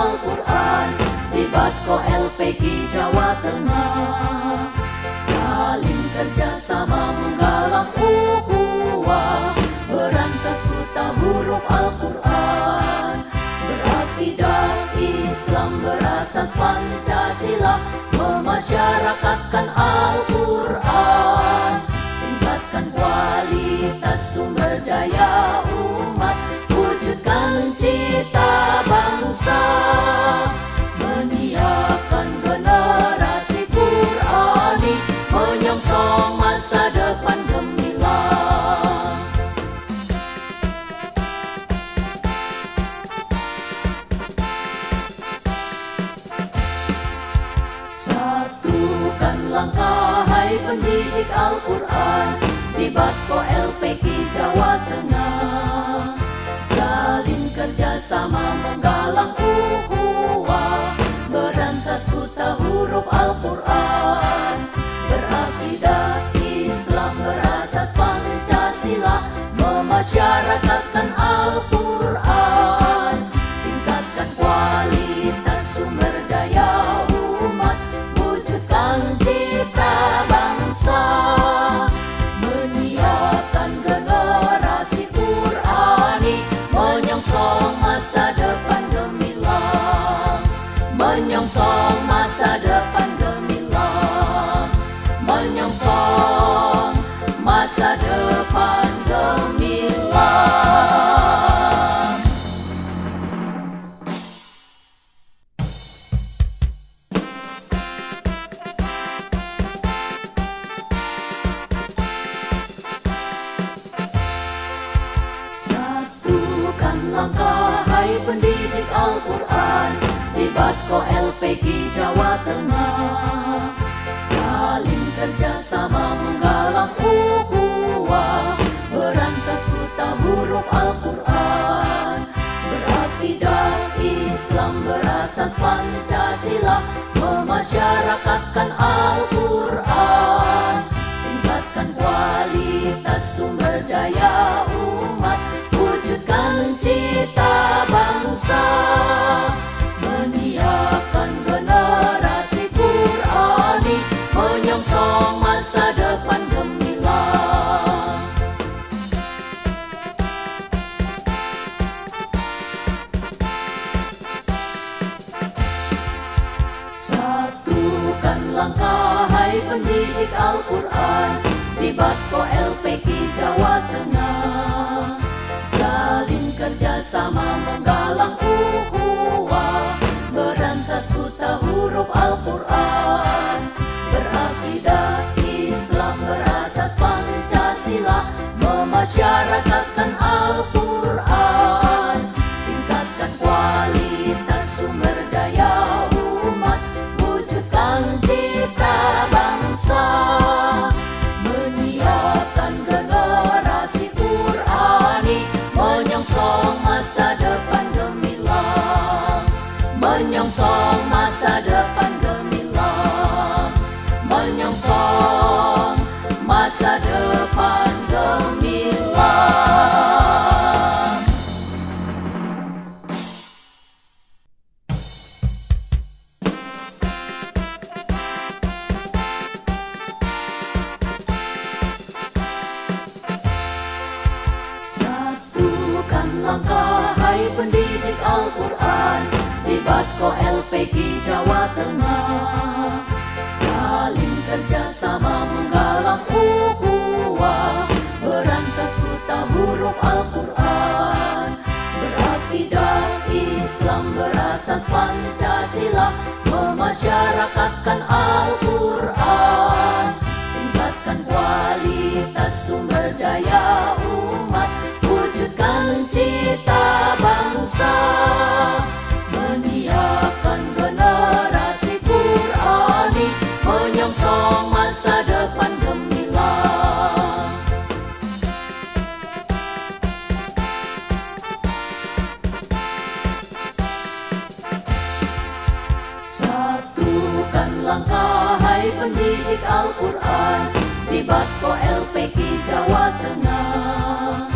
Al-Quran di Batko LPG Jawa Tengah. Jalin kerjasama menggalang ukhuwah, berantas buta huruf Al-Quran, berakidah Islam berasas Pancasila, memasyarakatkan Al-Quran, tingkatkan kualitas sumber daya umat, wujudkan cita bangsa, menyiapkan generasi Qurani, menyongsong masa depan gemilang. Satukan langkah hai pendidik Al-Quran di Batko LPG Jawa Tengah. Jalin kerjasama menggalang ukhuwah, berantas buta huruf Al-Quran, berakidah Islam berasas Pancasila, memasyarakatkan Al-Quran, tingkatkan kualitas sumber daya umat, wujudkan cita bangsa, menyiapkan generasi Qurani, menyongsong masa depan gemilang, menyongsong masa depan gemilang, menyongsong masa depan gemilang. Satukan langkah hai pendidik Al-Quran di Batko LPG Jawa Tengah. Jalin kerjasama menggalang ukhuwah, berantas buta huruf Al-Quran, berakidah Islam berasas Pancasila, memasyarakatkan Al-Quran, tingkatkan kualitas sumber daya umat, wujudkan cita bangsa, menyiapkan generasi Qurani, menyongsong masa depan gemilang. Satukan langkah hai pendidik Al-Quran di Batko LPG Jawa Tengah. Jalin kerjasama menggalang ukhuwah, berantas buta huruf Al-Quran, berakidah Islam berasas Pancasila, memasyarakatkan Al-Quran, tingkatkan kualitas sumber daya umat, wujudkan cita bangsa, menyiapkan generasi Qurani, menyongsong masa depan gemilang, menyongsong masa depan gemilang, menyongsong masa depan gemilang. Satukan langkah hai pendidik Al-Quran di Batko LPG Jawa Tengah. Jalin kerjasama menggalang ukhuwah, berantas buta huruf Al-Quran, berakidah Islam berasas Pancasila, memasyarakatkan Al-Quran, tingkatkan kualitas sumber daya umat, wujudkan cita bangsa, menyiapkan generasi Qurani, menyongsong masa depan gemilang. Satukan langkah hai pendidik Al-Quran di Batko LPG Jawa Tengah.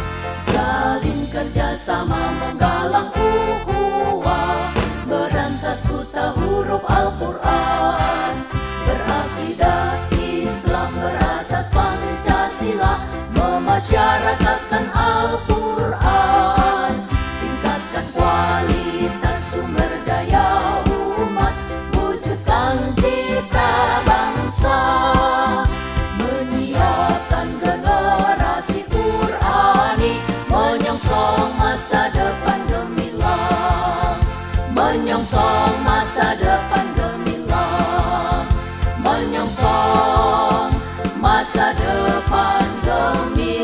Jalin kerjasama menggalang ukhuwah, menyongsong masa depan gemilang, menyongsong masa depan gemilang.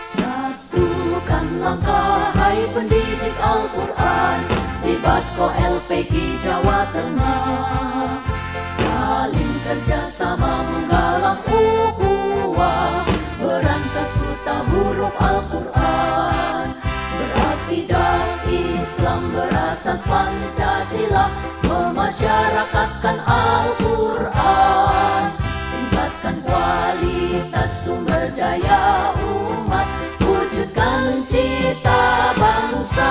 Satukan langkah, hai pendidik Al-Quran, di Batko LPG Jawa Tengah. Jalin kerjasama menggalang ukhuwah, berantas buta huruf Al-Quran. Berakidah Islam berasas Pancasila, memasyarakatkan Al-Quran. Tingkatkan kualitas sumber daya umat, wujudkan cita bangsa.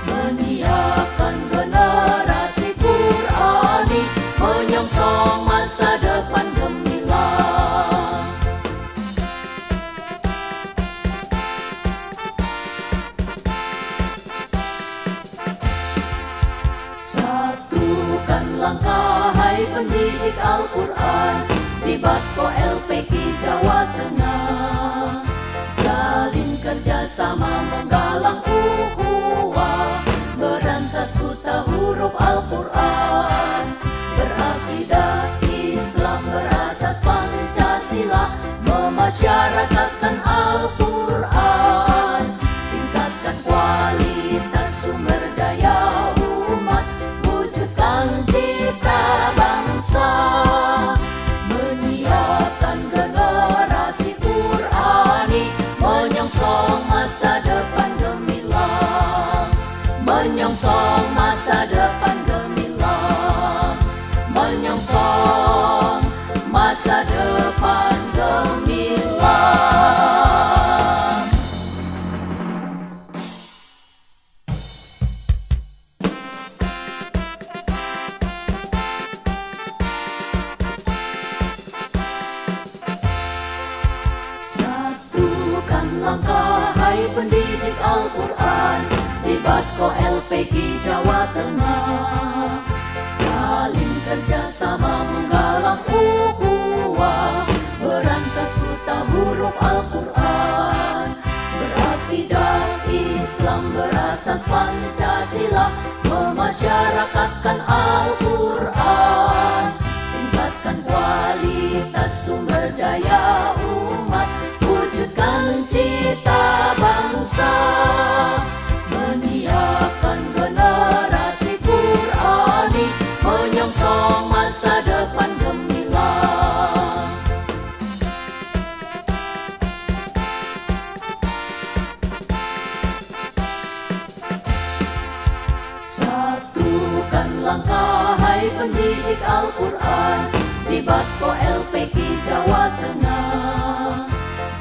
Menyiapkan generasi Qurani, menyongsong masa depan gemilang. Satukan langkah, hai pendidik Al-Quran, di Batko LPG Jawa Tengah. Jalin kerjasama menggalang ukhuwah, berantas buta huruf Al-Quran. Berakidah Islam berasas Pancasila, memasyarakatkan Al-Quran. Tingkatkan kualitas sumber daya umat, wujudkan cita bangsa. Menyiapkan generasi Qurani, menyongsong masa depan gemilang, menyongsong masa depan gemilang, menyongsong masa depan gemilang. Satukan langkah, hai pendidik Al-Quran, di Batko LPG Jawa Tengah. Jalin kerjasama menggalang ukhuwah, berantas buta huruf Al-Quran. Berakidah Islam berasas Pancasila, memasyarakatkan Al-Quran. Tingkatkan kualitas sumber daya umat, wujudkan cita bangsa. Menyiapkan generasi Qurani, menyongsong masa depan gemilang. Satukan langkah, hai pendidik Al-Quran, di Batko LPG Jawa Tengah.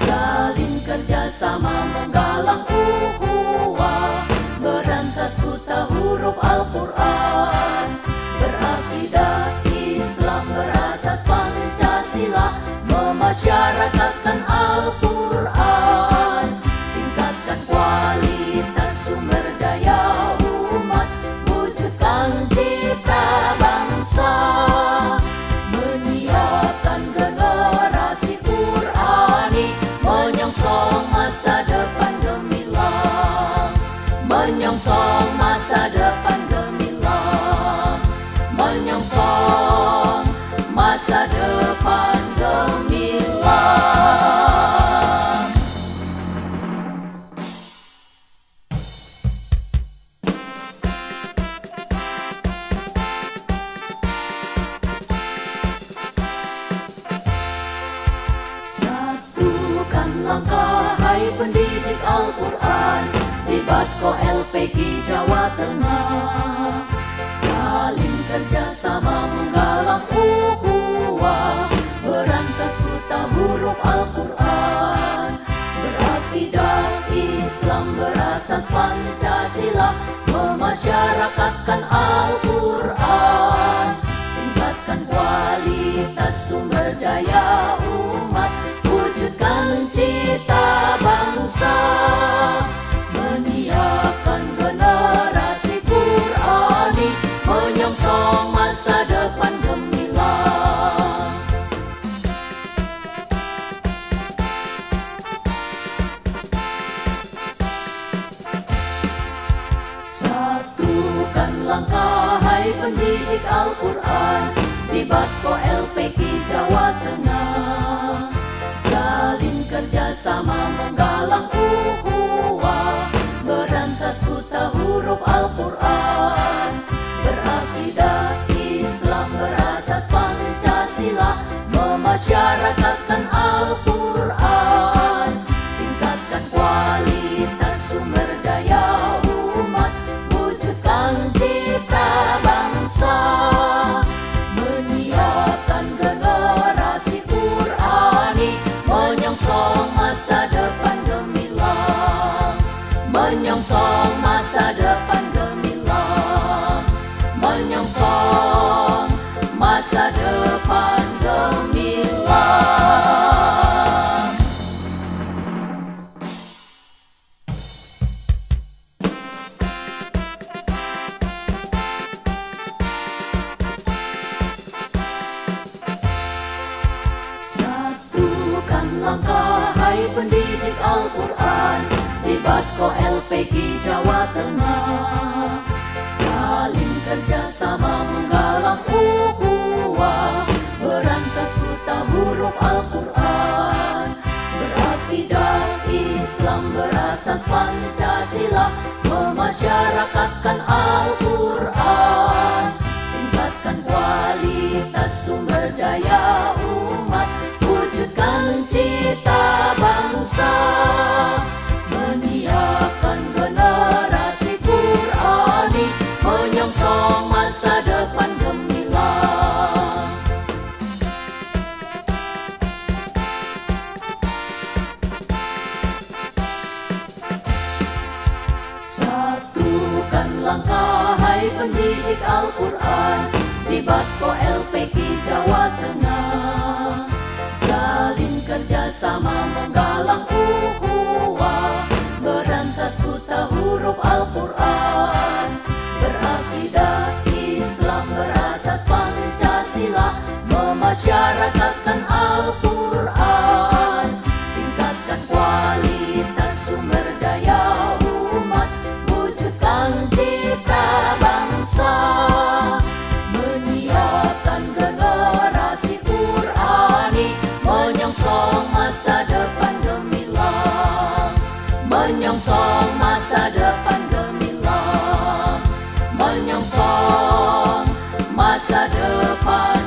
Jalin kerjasama menggalang ukhuwah, berantas buta huruf Al-Quran. Berakidah Islam berasas Pancasila, memasyarakatkan Al-Quran. Tingkatkan kualitas sumber daya umat, wujudkan cita bangsa. Menyiapkan generasi Qurani, menyongsong masa depan gemilang, menyongsong masa depan gemilang, menyongsong masa depan gemilang. Satukan langkah, hai pendidik Al-Quran, di Batko LPG Jawa Tengah. Jalin kerjasama menggalang ukhuwah, berantas buta huruf Al-Quran. Berakidah Islam berasas Pancasila, memasyarakatkan Al-Quran. Tingkatkan kualitas sumber daya umat, wujudkan cita bangsa. Menyiapkan generasi Qurani, Hai pendidik Al-Quran di Batko LPK Jawa Tengah. Jalin kerjasama menggalang ukhuwah, berantas buta huruf Al-Quran, berakidah Islam berasas Pancasila, memasyarakatkan Al-Quran, tingkatkan kualitas sumber daya umat, wujudkan cipta bangsa, menyiapkan generasi Qurani, menyongsong masa depan gemilang, menyongsong masa depan gemilang, menyongsong masa depan gemilang. Satukan langkah hai pendidik Al-Quran di Batko LPK Jawa Tengah. Jalin kerjasama menggalang ukhuwah, berantas buta huruf Al-Quran, berakidah Islam berasas Pancasila, memasyarakatkan Al-Quran, tingkatkan kualitas sumber daya umat, wujudkan cita bangsa, menyiapkan generasi Qurani, menyongsong masa depan gemilang. Satukan langkah hai pendidik Al-Quran di Batko LPK Jawa Tengah. Jalin kerjasama menggalang ukhuwah, berantas buta huruf Al-Quran, berakidah Islam berasas Pancasila, memasyarakatkan Al-Quran, tingkatkan kualitas sumber daya umat, wujudkan cipta bangsa, menyiapkan generasi Qurani, menyongsong masa depan gemilang, menyongsong masa depan gemilang, menyongsong masa depan